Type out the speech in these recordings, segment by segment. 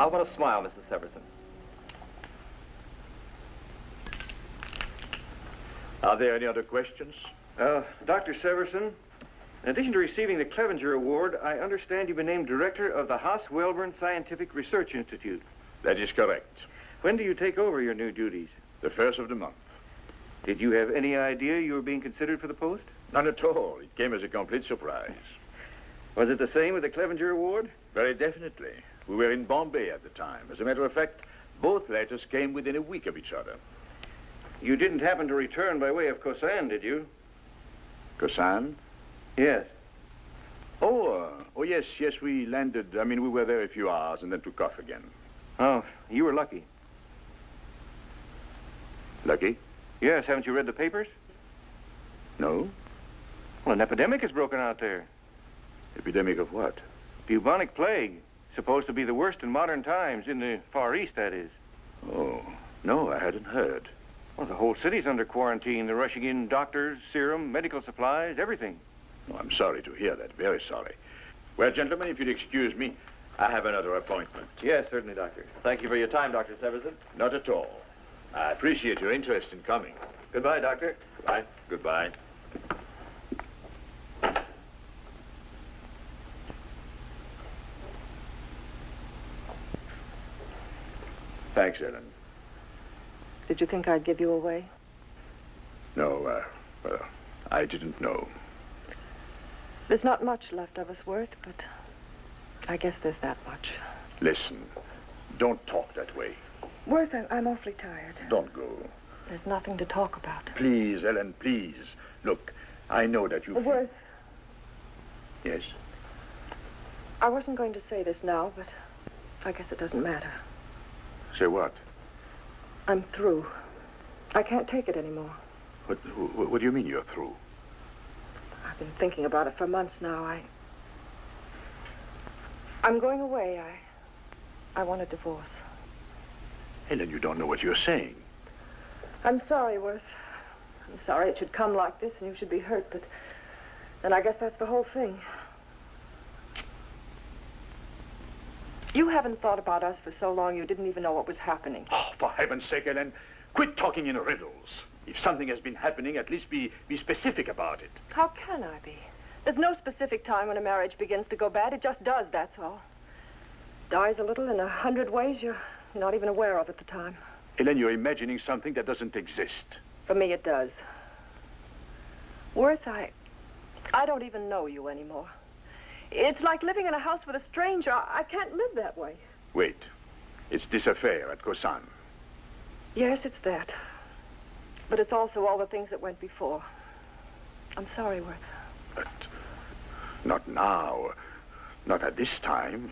I want to smile, Mrs. Severson. Are there any other questions? Dr. Severson, in addition to receiving the Clevenger Award, I understand you've been named director of the Haas-Wellborn Scientific Research Institute. That is correct. When do you take over your new duties? The first of the month. Did you have any idea you were being considered for the post? None at all. It came as a complete surprise. Was it the same with the Clevenger Award? Very definitely. We were in Bombay at the time. As a matter of fact, both letters came within a week of each other. You didn't happen to return by way of Kosan, did you? Kosan? Yes. Oh, yes, we landed. We were there a few hours and then took off again. Oh, you were lucky. Lucky? Yes, haven't you read the papers? No. Well, an epidemic has broken out there. Epidemic of what? Bubonic plague. Supposed to be the worst in modern times, in the Far East, that is. Oh, no, I hadn't heard. Well, the whole city's under quarantine. They're rushing in doctors, serum, medical supplies, everything. Oh, I'm sorry to hear that. Very sorry. Well, gentlemen, if you'd excuse me, I have another appointment. Yes, certainly, Doctor. Thank you for your time, Dr. Severson. Not at all. I appreciate your interest in coming. Goodbye, Doctor. Goodbye. Goodbye. Thanks, Ellen. Did you think I'd give you away? No, well, I didn't know. There's not much left of us, Worth, but I guess there's that much. Listen, don't talk that way. Worth, I'm awfully tired. Don't go. There's nothing to talk about. Please, Ellen, please. Look, I know that you... Worth. Yes? I wasn't going to say this now, but I guess it doesn't matter. Say what? I'm through. I can't take it anymore. What do you mean you're through? I've been thinking about it for months now. I'm going away. I want a divorce. Ellen, you don't know what you're saying. I'm sorry, Worth. I'm sorry it should come like this and you should be hurt, but then I guess that's the whole thing. You haven't thought about us for so long you didn't even know what was happening. Oh, for heaven's sake, Ellen, quit talking in riddles. If something has been happening, at least be specific about it. How can I be? There's no specific time when a marriage begins to go bad. It just does, that's all. Dies a little in 100 ways you're not even aware of at the time. Ellen, you're imagining something that doesn't exist. For me, it does. Worth, I don't even know you anymore. It's like living in a house with a stranger. I can't live that way. Wait. It's this affair at Kosan. Yes, it's that. But it's also all the things that went before. I'm sorry, Worth. But not now. Not at this time.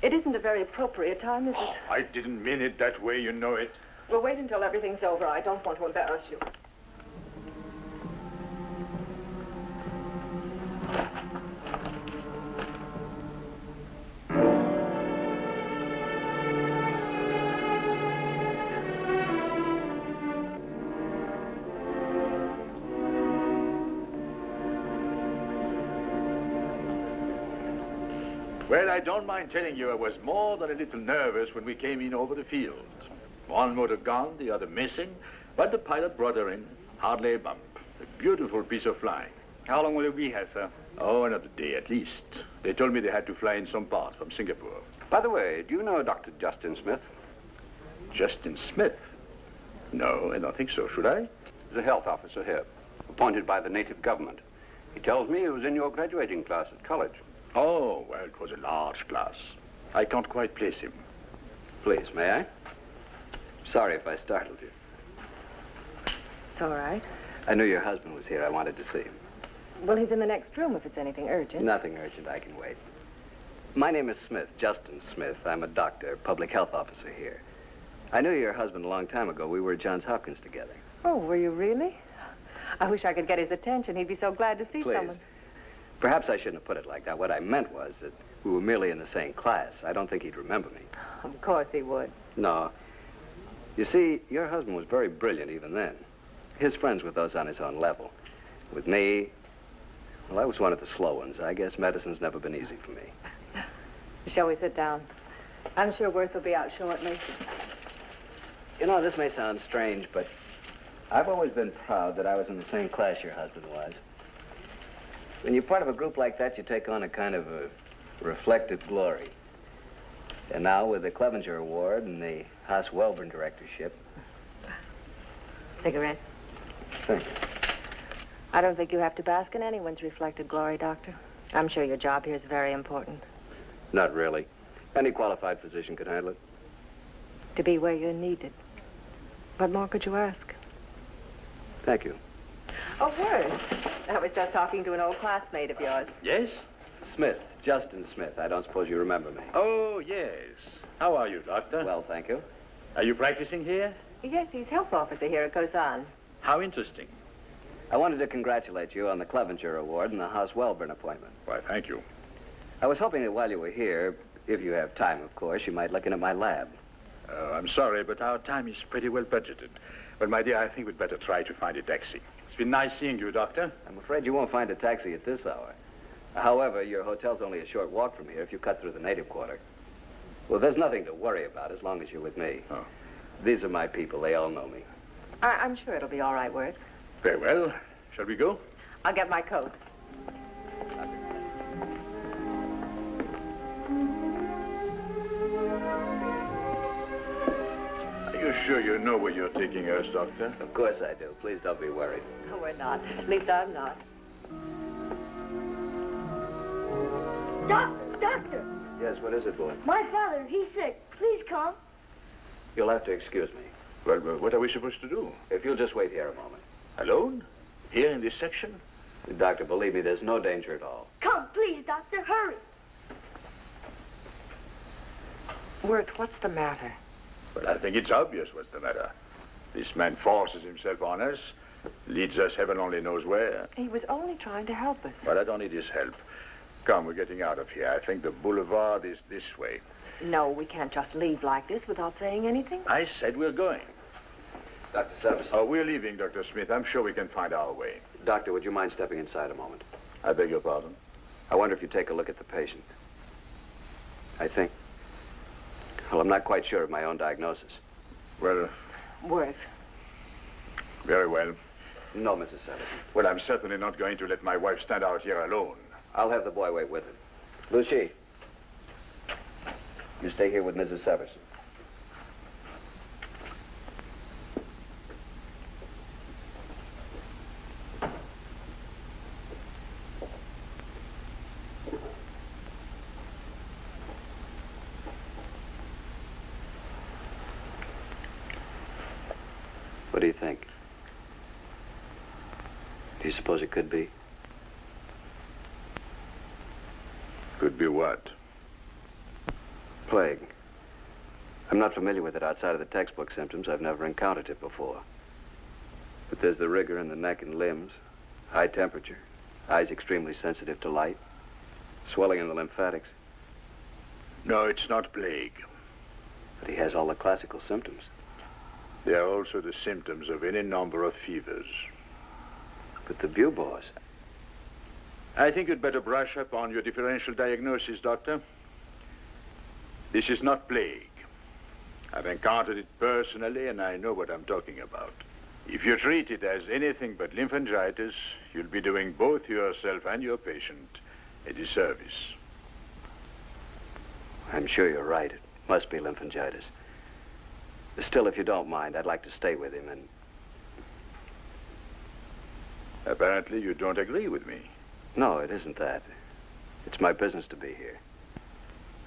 It isn't a very appropriate time, is it? Oh, I didn't mean it that way, you know it. We'll wait until everything's over. I don't want to embarrass you. Well, I don't mind telling you I was more than a little nervous when we came in over the field. One motor gone, the other missing, but the pilot brought her in. Hardly a bump. A beautiful piece of flying. How long will you be here, sir? Oh, another day at least. They told me they had to fly in some parts from Singapore. By the way, do you know Dr. Justin Smith? Justin Smith? No, I don't think so. Should I? He's a health officer here, appointed by the native government. He tells me he was in your graduating class at college. Oh, well, it was a large class. I can't quite place him. Please, may I? Sorry if I startled you. It's all right. I knew your husband was here. I wanted to see him. Well, he's in the next room if it's anything urgent. Nothing urgent. I can wait. My name is Smith, Justin Smith. I'm a doctor, public health officer here. I knew your husband a long time ago. We were at Johns Hopkins together. Oh, were you really? I wish I could get his attention. He'd be so glad to see Please. someone. Perhaps I shouldn't have put it like that. What I meant was that we were merely in the same class. I don't think he'd remember me. Of course he would. No. You see, your husband was very brilliant even then. His friends were those on his own level. With me, well, I was one of the slow ones. I guess medicine's never been easy for me. Shall we sit down? I'm sure Worth will be out shortly. You know, this may sound strange, but I've always been proud that I was in the same class your husband was. When you're part of a group like that, you take on a kind of a reflected glory. And now, with the Clevenger Award and the Haas-Welborn directorship... Cigarette? Thank you. I don't think you have to bask in anyone's reflected glory, Doctor. I'm sure your job here is very important. Not really. Any qualified physician could handle it. To be where you're needed. What more could you ask? Thank you. Oh, Worth. I was just talking to an old classmate of yours. Yes? Smith, Justin Smith. I don't suppose you remember me. Oh, yes. How are you, Doctor? Well, thank you. Are you practicing here? Yes, he's health officer here at Kozan. How interesting. I wanted to congratulate you on the Clevenger Award and the Haas-Welborn appointment. Why, thank you. I was hoping that while you were here, if you have time, of course, you might look in at my lab. I'm sorry, but our time is pretty well budgeted. But, my dear, I think we'd better try to find a taxi. It's been nice seeing you, Doctor. I'm afraid you won't find a taxi at this hour. However, your hotel's only a short walk from here if you cut through the native quarter. Well, there's nothing to worry about as long as you're with me. Oh. These are my people. They all know me. I'm sure it'll be all right, Worth. Very well. Shall we go? I'll get my coat. Are you sure you know where you're taking us, Doctor? Of course I do. Please don't be worried. No, we're not. At least I'm not. Doctor, Yes, what is it, boy? my father, he's sick. Please come. You'll have to excuse me. Well, what are we supposed to do? If you'll just wait here a moment. Alone? Here in this section? Doctor, believe me, there's no danger at all. Come, please, Doctor, hurry. Worth, what's the matter? Well, I think it's obvious what's the matter. This man forces himself on us, leads us heaven only knows where. He was only trying to help us. But I don't need his help. Come, we're getting out of here. I think the boulevard is this way. No, we can't just leave like this without saying anything. I said we're going. Dr. Severson. Oh, we're leaving, Dr. Smith. I'm sure we can find our way. Doctor, would you mind stepping inside a moment? I beg your pardon. I wonder if you'd take a look at the patient. I think... Well, I'm not quite sure of my own diagnosis. Well, Worth. very well. No, Mrs. Severson. Well, I'm certainly not going to let my wife stand out here alone. I'll have the boy wait with him. Lucy, you stay here with Mrs. Severson. What do you think? Do you suppose it could be? Could be what? Plague. I'm not familiar with it outside of the textbook symptoms. I've never encountered it before. But there's the rigor in the neck and limbs, high temperature, eyes extremely sensitive to light, swelling in the lymphatics. No, it's not plague. But he has all the classical symptoms. They are also the symptoms of any number of fevers. But the buboes... I think you'd better brush up on your differential diagnosis, Doctor. This is not plague. I've encountered it personally, and I know what I'm talking about. If you treat it as anything but lymphangitis, you'll be doing both yourself and your patient a disservice. I'm sure you're right. It must be lymphangitis. Still, if you don't mind, I'd like to stay with him and... Apparently, you don't agree with me. No, it isn't that. It's my business to be here.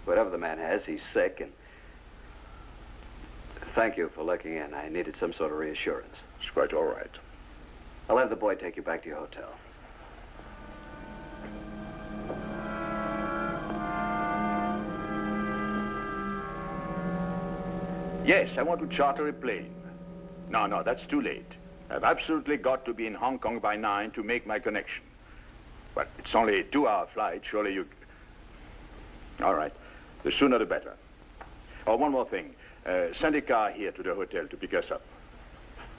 Whatever the man has, he's sick, and... Thank you for looking in. I needed some sort of reassurance. It's quite all right. I'll have the boy take you back to your hotel. Yes, I want to charter a plane. No, that's too late. I've absolutely got to be in Hong Kong by 9 to make my connection. But it's only a 2-hour flight. Surely you... All right. The sooner the better. Oh, one more thing. Send a car here to the hotel to pick us up.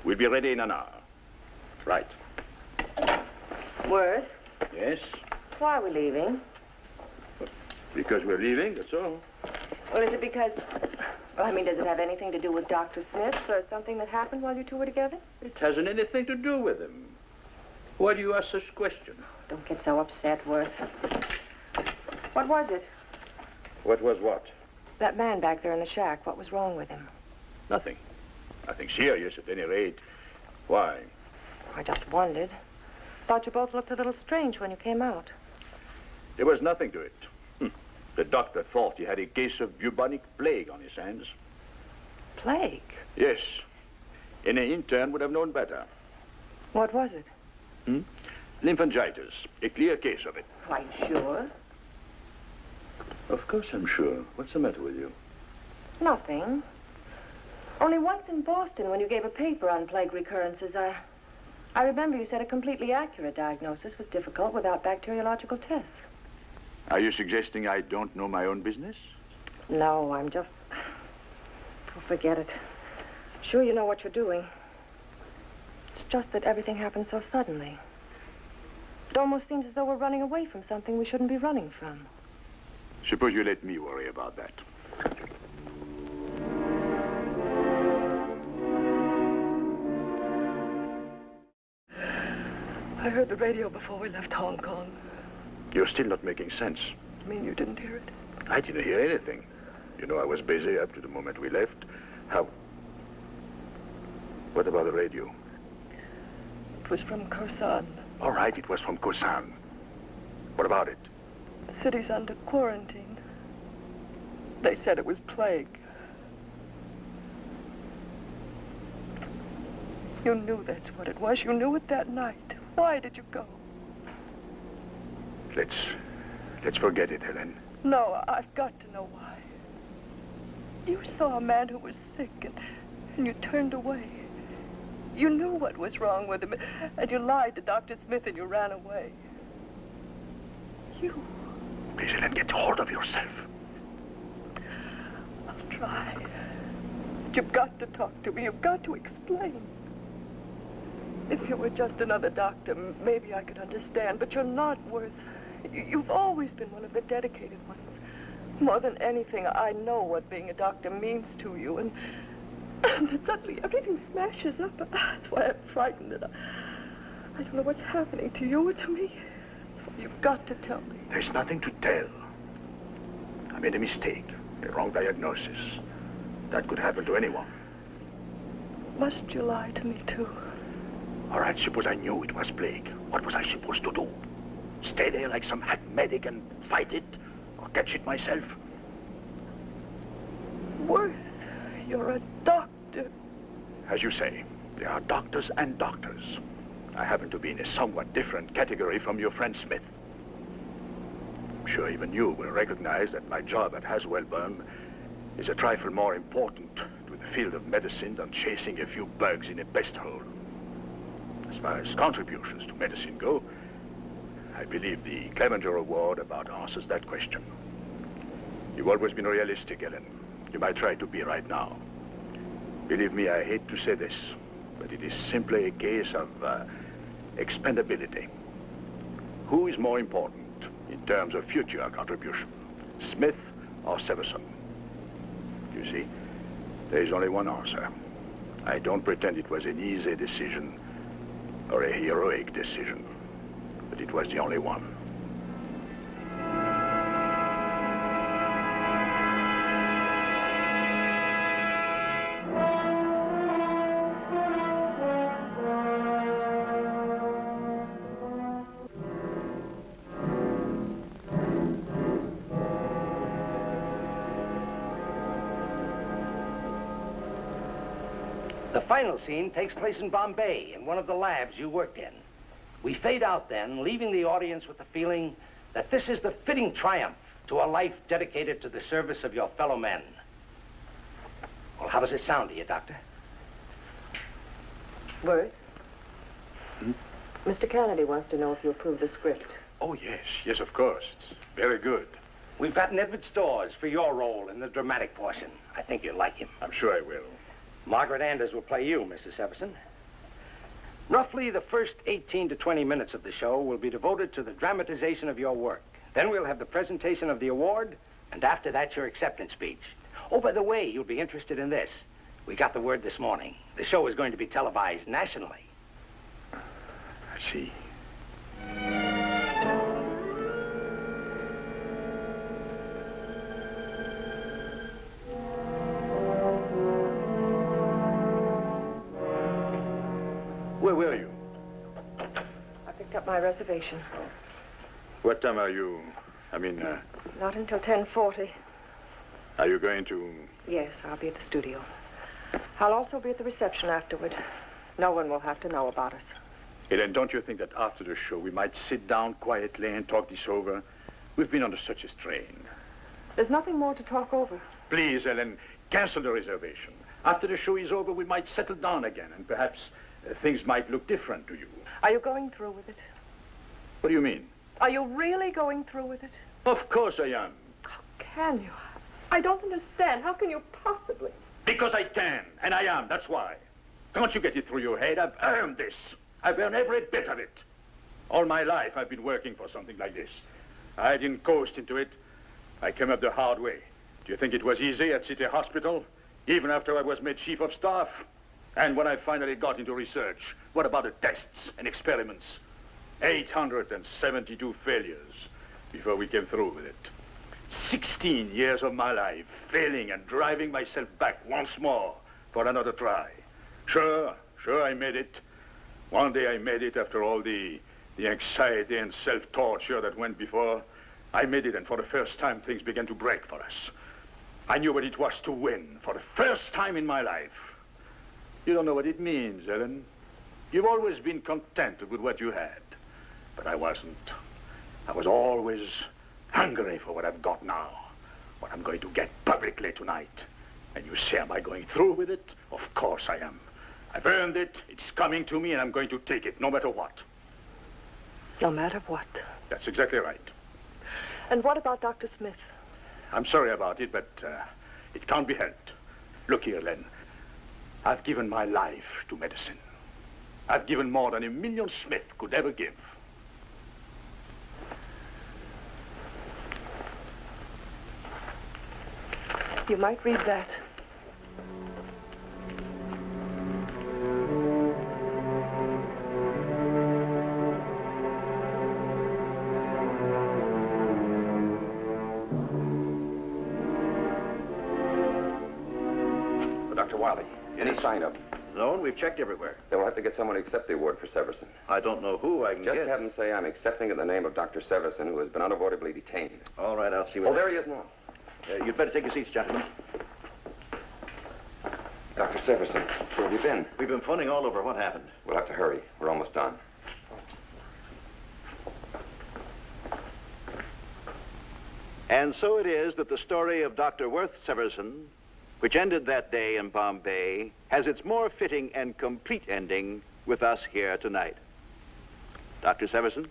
We'll be ready in an hour. Right. Worth, Yes? why are we leaving? Because we're leaving, that's all. Well, is it because... Well, I mean, does it have anything to do with Dr. Smith or something that happened while you two were together? It hasn't anything to do with him. Why do you ask such question? Don't get so upset, Worth. What was it? What was what? That man back there in the shack. What was wrong with him? Nothing. Nothing serious at any rate. Why? I just wondered. Thought you both looked a little strange when you came out. There was nothing to it. The doctor thought he had a case of bubonic plague on his hands. Plague? Yes. Any intern would have known better. What was it? Lymphangitis. A clear case of it. Quite sure. Of course I'm sure. What's the matter with you? Nothing. Only once in Boston, when you gave a paper on plague recurrences, I remember you said a completely accurate diagnosis was difficult without bacteriological tests. Are you suggesting I don't know my own business? No, I'm just... Oh, forget it. Sure you know what you're doing. It's just that everything happened so suddenly. It almost seems as though we're running away from something we shouldn't be running from. Suppose you let me worry about that. I heard the radio before we left Hong Kong. You're still not making sense. You mean you didn't hear it? I didn't hear anything. You know, I was busy up to the moment we left. How? What about the radio? It was from Khorasan. All right, it was from Khorasan. What about it? The city's under quarantine. They said it was plague. You knew that's what it was. You knew it that night. Why did you go? Let's forget it, Helen. No, I've got to know why. You saw a man who was sick and you turned away. You knew what was wrong with him and you lied to Dr. Smith and you ran away. You. Please, Helen, get hold of yourself. I'll try. But you've got to talk to me. You've got to explain. If you were just another doctor, maybe I could understand, but you're not, Worth. You've always been one of the dedicated ones. More than anything, I know what being a doctor means to you, and suddenly everything smashes up. That's why I'm frightened, and I don't know what's happening to you or to me. You've got to tell me. There's nothing to tell. I made a mistake, a wrong diagnosis. That could happen to anyone. Must you lie to me, too? All right, suppose I knew it was plague. What was I supposed to do? Stay there like some hack medic and fight it? Or catch it myself? Worth, you're a doctor. As you say, there are doctors and doctors. I happen to be in a somewhat different category from your friend Smith. I'm sure even you will recognize that my job at Haswellburn is a trifle more important to the field of medicine than chasing a few bugs in a pest hole. As far as contributions to medicine go, I believe the Clevenger Award about answers that question. You've always been realistic, Ellen. You might try to be right now. Believe me, I hate to say this, but it is simply a case of expendability. Who is more important in terms of future contribution, Smith or Severson? You see, there is only one answer. I don't pretend it was an easy decision or a heroic decision, but it was the only one. The final scene takes place in Bombay, in one of the labs you worked in. We fade out then, leaving the audience with the feeling that this is the fitting triumph to a life dedicated to the service of your fellow men. Well, how does it sound to you, Doctor? Worth? Mr. Kennedy wants to know if you approve the script. Oh, yes, of course. It's very good. We've gotten Edward Storrs for your role in the dramatic portion. I think you'll like him. I'm sure I will. Margaret Anders will play you, Mrs. Severson. Roughly the first 18 to 20 minutes of the show will be devoted to the dramatization of your work. Then we'll have the presentation of the award And after that, your acceptance speech. Oh, by the way, you'll be interested in this. We got the word this morning. The show is going to be televised nationally. I see. Where were you? I picked up my reservation. What time are you? Not until 10:40. Are you going to... Yes, I'll be at the studio. I'll also be at the reception afterward. No one will have to know about us. Ellen, don't you think that after the show we might sit down quietly and talk this over? We've been under such a strain. There's nothing more to talk over. Please, Ellen, cancel the reservation. After the show is over, we might settle down again, and perhaps things might look different to you. Are you going through with it? What do you mean? Are you really going through with it? Of course I am. How can you? I don't understand. How can you possibly? Because I can, and I am, that's why. Don't you get it through your head? I've earned this. I've earned every bit of it. All my life I've been working for something like this. I didn't coast into it. I came up the hard way. Do you think it was easy at City Hospital? Even after I was made chief of staff? And when I finally got into research, what about the tests and experiments? 872 failures before we came through with it. 16 years of my life failing and driving myself back once more for another try. Sure, I made it. One day I made it after all the anxiety and self-torture that went before. I made it, and for the first time things began to break for us. I knew what it was to win for the first time in my life. You don't know what it means, Ellen. You've always been contented with what you had. But I wasn't. I was always hungry for what I've got now. What I'm going to get publicly tonight. And you say, am I going through with it? Of course I am. I've earned it. It's coming to me, and I'm going to take it, no matter what. No matter what. That's exactly right. And what about Dr. Smith? I'm sorry about it, but it can't be helped. Look here, Len. I've given my life to medicine. I've given more than 1,000,000 Smith could ever give. You might read that. Dr. Wiley, any sign of... No, and we've checked everywhere. Then we'll have to get someone to accept the award for Severson. I don't know who I can Just get. have him say I'm accepting in the name of Dr. Severson, who has been unavoidably detained. All right, I'll see what... Oh, there he is now. You'd better take your seats, gentlemen. Dr. Severson, where have you been? We've been phoning all over. What happened? We'll have to hurry. We're almost done. And so it is that the story of Dr. Worth Severson, which ended that day in Bombay, has its more fitting and complete ending with us here tonight. Dr. Severson?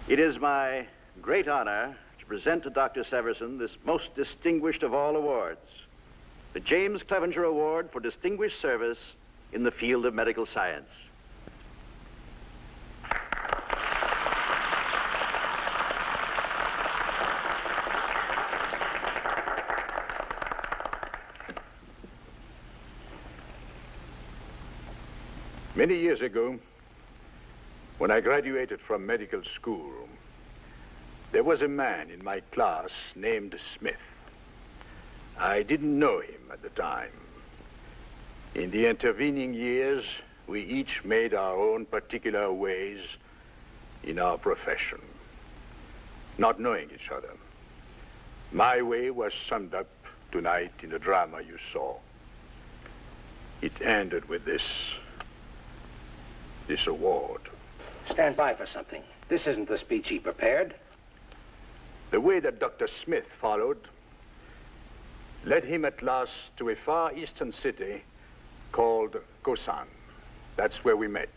It is my great honor to present to Dr. Severson this most distinguished of all awards, the James Clevenger Award for Distinguished Service in the field of medical science. Many years ago, when I graduated from medical school, there was a man in my class named Smith. I didn't know him at the time. In the intervening years, we each made our own particular ways in our profession, not knowing each other. My way was summed up tonight in the drama you saw. It ended with this award. Stand by for something. This isn't the speech he prepared. The way that Dr. Smith followed led him at last to a far eastern city called Kosan. That's where we met,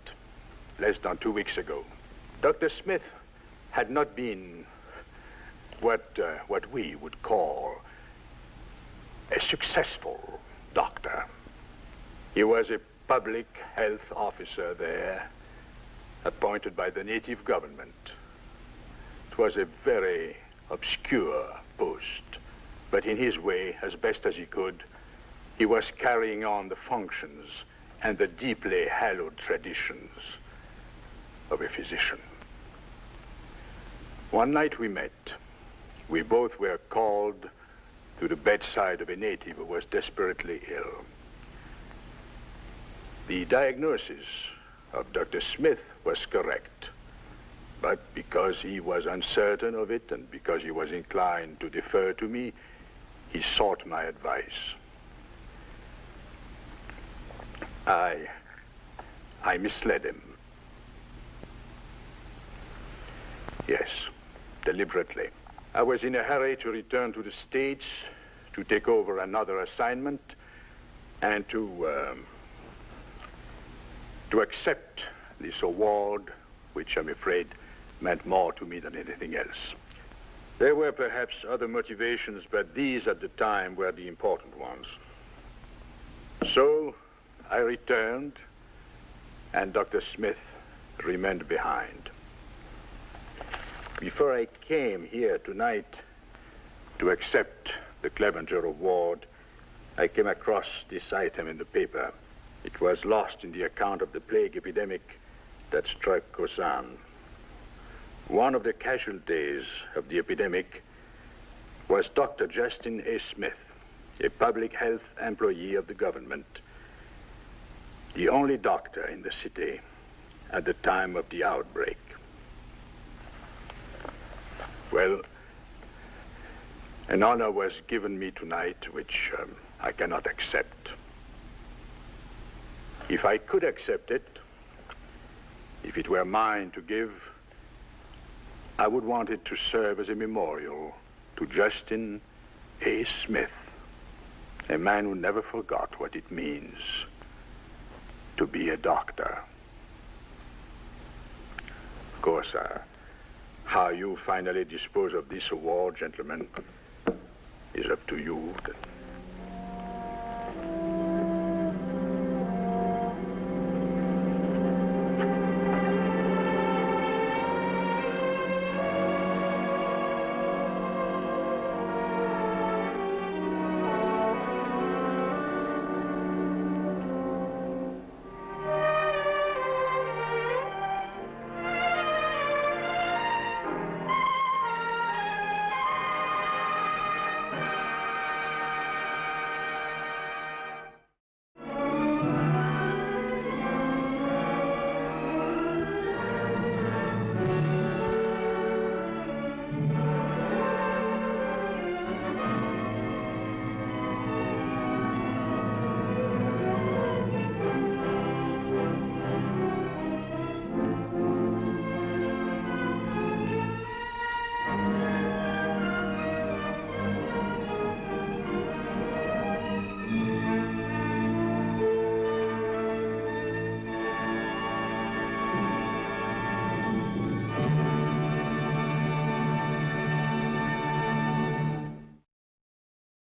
less than 2 weeks ago. Dr. Smith had not been what we would call a successful doctor. He was a public health officer there, appointed by the native government. It was a very obscure post, but in his way, as best as he could, he was carrying on the functions and the deeply hallowed traditions of a physician. One night we met. We both were called to the bedside of a native who was desperately ill. The diagnosis of Dr. Smith was correct, but because he was uncertain of it and because he was inclined to defer to me, he sought my advice. I misled him. Yes, deliberately. I was in a hurry to return to the States to take over another assignment and to accept this award, which I'm afraid meant more to me than anything else. There were perhaps other motivations, but these at the time were the important ones. So I returned, and Dr. Smith remained behind. Before I came here tonight to accept the Clevenger Award, I came across this item in the paper. It was lost in the account of the plague epidemic that struck Kosan. One of the casualties of the epidemic was Dr. Justin A. Smith, a public health employee of the government, the only doctor in the city at the time of the outbreak. Well, an honor was given me tonight which I cannot accept. If I could accept it, if it were mine to give, I would want it to serve as a memorial to Justin A. Smith, a man who never forgot what it means to be a doctor. Of course, how you finally dispose of this award, gentlemen, is up to you.